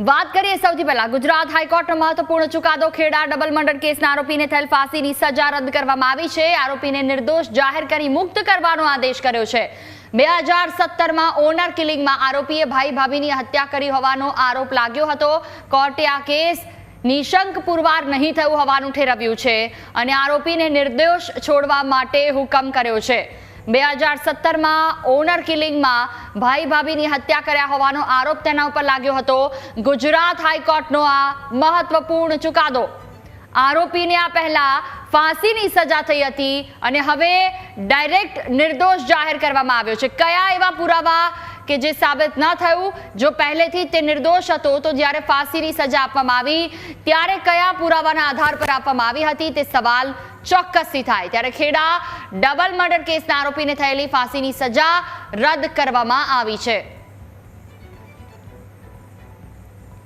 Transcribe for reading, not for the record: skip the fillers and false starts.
વાત કરીએ સૌથી પહેલા ગુજરાત હાઈકોર્ટનો મહત્વપૂર્ણ ચુકાદો ખેડા ડબલ મર્ડર કેસના આરોપીને થયેલ ફાંસીની સજા રદ કરવામાં આવી છે। આરોપીને નિર્દોષ જાહેર કરી મુક્ત કરવાનો આદેશ કર્યો છે। 2017માં ઓનર કિલિંગમાં આરોપીએ ભાઈ ભાભીની હત્યા કરી હોવાનો આરોપ લાગ્યો હતો। કોર્ટે આ કેસ નિશંક પુરવાર નહીં થયું હોવાનું ઠેરવ્યું છે અને આરોપીને નિર્દોષ છોડવા માટે હુકમ કર્યો છે। 2017માં ઓનર કિલિંગમાં ભાઈ ભાભીની હત્યા કર્યા હોવાનો આરોપ તેના ઉપર લાગ્યો હતો। ગુજરાત હાઈકોર્ટનો આ મહત્વપૂર્ણ ચુકાદો। આરોપીને આ પહેલા ફાંસીની સજા થઈ હતી અને હવે ડાયરેક્ટ નિર્દોષ જાહેર કરવામાં આવ્યો છે। કયા એવા પુરાવા કે જે સાબિત ન થયું? જો પહેલેથી તે નિર્દોષ હતો તો જ્યારે ફાંસીની સજા આપવામાં આવી ત્યારે કયા પુરાવાના આધાર પર આપવામાં આવી હતી તે સવાલ ચોક્કસથી થાય। ત્યારે ખેડા ડબલ મર્ડર કેસના આરોપીને થયેલી ફાંસીની સજા રદ કરવામાં આવી છે।